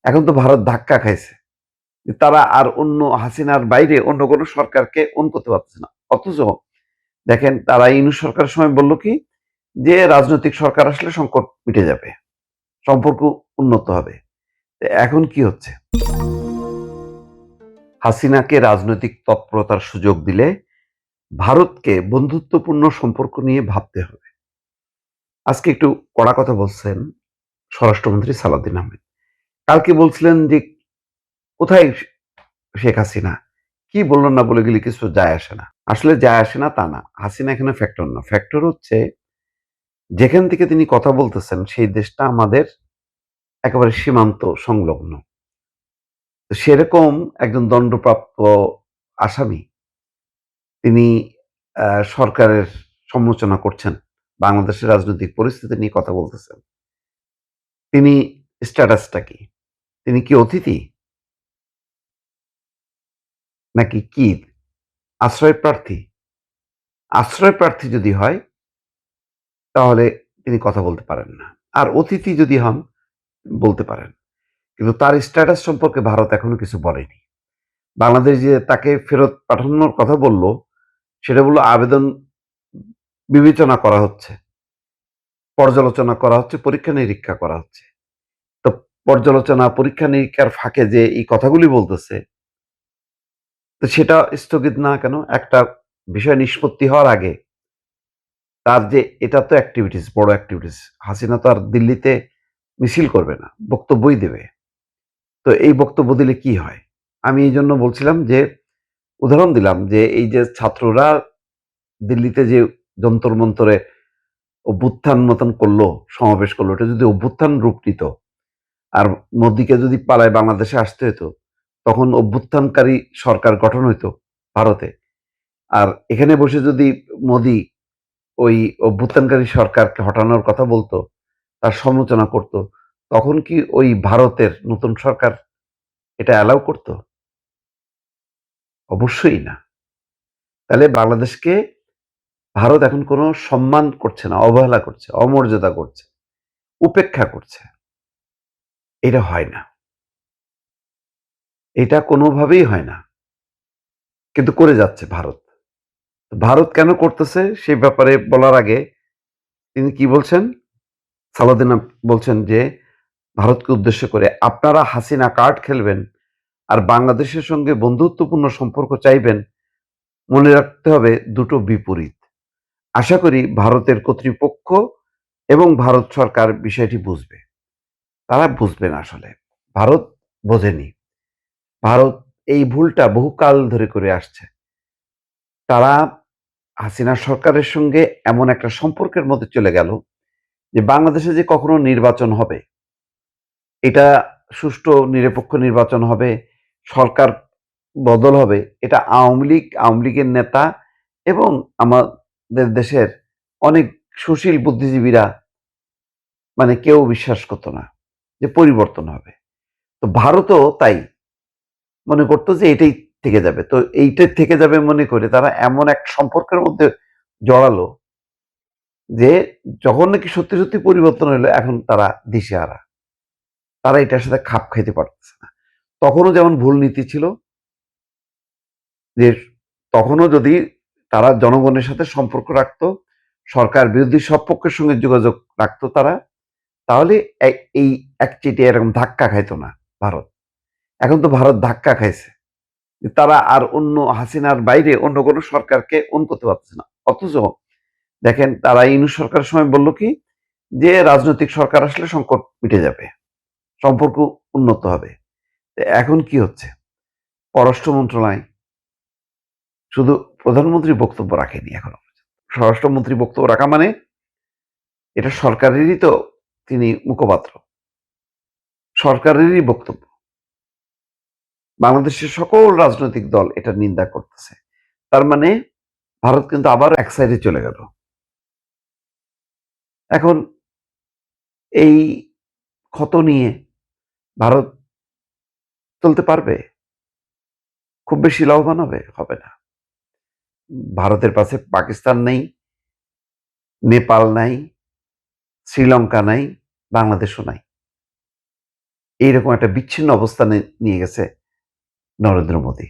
এখন তো ভারত ধাক্কা খাইছে। তারা আর অন্য হাসিনার বাইরে অন্য কোনো সরকারকে করতে পারতেছে না। অথচ দেখেন তারা ইউনূস সরকারের সময় বলল কি যে রাজনৈতিক সরকার আসলে সংকট মিটে যাবে, সম্পর্ক উন্নত হবে। এখন কি হচ্ছে? হাসিনাকে রাজনৈতিক তৎপরতার সুযোগ দিলে ভারতকে বন্ধুত্বপূর্ণ সম্পর্ক নিয়ে ভাবতে হবে। আজকে একটু কড়া কথা বলছেন স্বরাষ্ট্রমন্ত্রী সালাউদ্দিন আহমেদ। কালকে বলছিলেন যে কোথায় শেখ হাসিনা? কি বলল না বলে গেলে কিছু যায় আসে না। আসলে যায় আসে না তা না। হাসিনা এখানে ফ্যাক্টর না। ফ্যাক্টর হচ্ছে যেখান থেকে তিনি কথা বলতেছেন সেই দেশটা আমাদের একেবারে সীমান্ত সংলগ্ন। তো সেরকম একজন দণ্ডপ্রাপ্ত আসামি তিনি সরকারের সমালোচনা করছেন। বাংলাদেশের রাজনৈতিক পরিস্থিতি নিয়ে কথা বলতেছেন। তিনি স্ট্যাটাসটা কি? তিনি কি অতিথি? নাকি কি? আশ্রয় প্রার্থী? আশ্রয় প্রার্থী যদি হয় তাহলে তিনি কথা বলতে পারেন না। আর অতিথি যদি হন বলতে পারেন। কিন্তু তার স্ট্যাটাস সম্পর্কে ভারত এখনো কিছু বলেনি। বাংলাদেশ যে তাকে ফেরত পাঠানোর কথা বলল, সেটা বলল আবেদন বিবেচনা করা হচ্ছে, পর্যালোচনা করা হচ্ছে, পরীক্ষা-নিরীক্ষা করা হচ্ছে। তো পর্যালোচনা, পরীক্ষা-নিরীক্ষার ফাঁকে যে এই কথাগুলি বলতেছে, তো সেটা স্থগিত না কেন? একটা বিষয় নিষ্পত্তি হওয়ার আগে তার যে এটা তো এক্টিভিটিস, বড় এক্টিভিটিস। হাসিনা তো আর দিল্লিতে মিছিল করবে না, বক্তব্যই দেবে। তো এই বক্তব্য দিলে কি হয়? আমি এইজন্য বলছিলাম যে উদাহরণ দিলাম যে এই যে ছাত্ররা দিল্লিতে যে যন্তর মন্তরে অভ্যুত্থান মতন করলো, সমাবেশ করলো, এটা যদি অভ্যুত্থান রূপ নিত আর মোদিকে যদি পালায় বাংলাদেশে আসতে হতো, তখন অভ্যুত্থানকারী সরকার গঠন হইতো ভারতে। আর এখানে বসে যদি মোদি ওই অভ্যুত্থানকারী সরকারকে হটানোর কথা বলতো, তার সমালোচনা করত, তখন কি ওই ভারতের নতুন সরকার এটা অ্যালাউ করত? অবশ্যই না। তাহলে বাংলাদেশকে ভারত এখন কোনো সম্মান করছে না, অবহেলা করছে, অমর্যাদা করছে, উপেক্ষা করছে। এটা হয় না। এটা কোনোভাবেই হয় না। কিন্তু করে যাচ্ছে ভারত। ভারত কেন করতেছে সে ব্যাপারে বলার আগে তিনি কি বলছেন? সালাউদ্দিন বলছেন যে ভারতকে উদ্দেশ্য করে, "আপনারা হাসিনা কার্ড খেলবেন আর বাংলাদেশের সঙ্গে বন্ধুত্বপূর্ণ সম্পর্ক চাইবেন, মনে রাখতে হবে দুটো বিপরীত। আশা করি ভারতের কর্তৃপক্ষ এবং ভারত সরকার বিষয়টি বুঝবে।" তারা বুঝবে না আসলে। ভারত বোঝেনি। ভারত এই ভুলটা বহুকাল ধরে করে আসছে। তারা হাসিনা সরকারের সঙ্গে এমন একটা সম্পর্কের মধ্যে চলে গেল যে বাংলাদেশে যে কখনো নির্বাচন হবে, এটা সুষ্ঠু নিরপেক্ষ নির্বাচন হবে, সরকার বদল হবে, এটা আওয়ামী লীগের নেতা এবং আমাদের দেশের অনেক সুশীল বুদ্ধিজীবীরা মানে কেউ বিশ্বাস করত না যে পরিবর্তন হবে। তো ভারতও তাই মনে করত যে এটাই থেকে যাবে। তো এইটাই থেকে যাবে মনে করে তারা এমন এক সম্পর্কের মধ্যে জড়ালো যে যখন নাকি সত্যি, সত্যি পরিবর্তন হইলো এখন তারা দিশেহারা। তারা এটার সাথে খাপ খাইতে পারতেছে না। তখনও যেমন ভুল নীতি ছিল যে তখনও যদি তারা জনগণের সাথে সম্পর্ক রাখতো, সরকার বিরোধী সব পক্ষের সঙ্গে যোগাযোগ রাখতো তারা, তাহলে এই একচেটিয়া এরকম ধাক্কা খাইতো না ভারত। এখন তো ভারত ধাক্কা খাইছে। তারা আর অন্য হাসিনার বাইরে অন্য কোনো সরকারকে করতে পারতেছে না। অথচ দেখেন তারা ইউনূস সরকারের সময় বলল কি যে রাজনৈতিক সরকার আসলে সংকট মিটে যাবে, সম্পর্ক উন্নত হবে। এখন কি হচ্ছে? পররাষ্ট্র মন্ত্রণালয় শুধু প্রধানমন্ত্রী বক্তব্য রাখেনি এখনো। স্বরাষ্ট্রমন্ত্রী বক্তব্য রাখা মানে এটা সরকারেরই তো তিনি মুখপাত্র। সরকারেরই বক্তব্য। বাংলাদেশের সকল রাজনৈতিক দল এটার নিন্দা করতেছে। তার মানে ভারত কিন্তু আবার এক সাইডে চলে গেল। এখন এই ক্ষত নিয়ে ভারত চলতে পারবে? খুব বেশি লাভবান হবে? হবে না। ভারতের পাশে পাকিস্তান নেই, নেপাল নাই, শ্রীলঙ্কা নাই, বাংলাদেশও নাই। এইরকম একটা বিচ্ছিন্ন অবস্থানে নিয়ে গেছে নরেন্দ্র মোদী।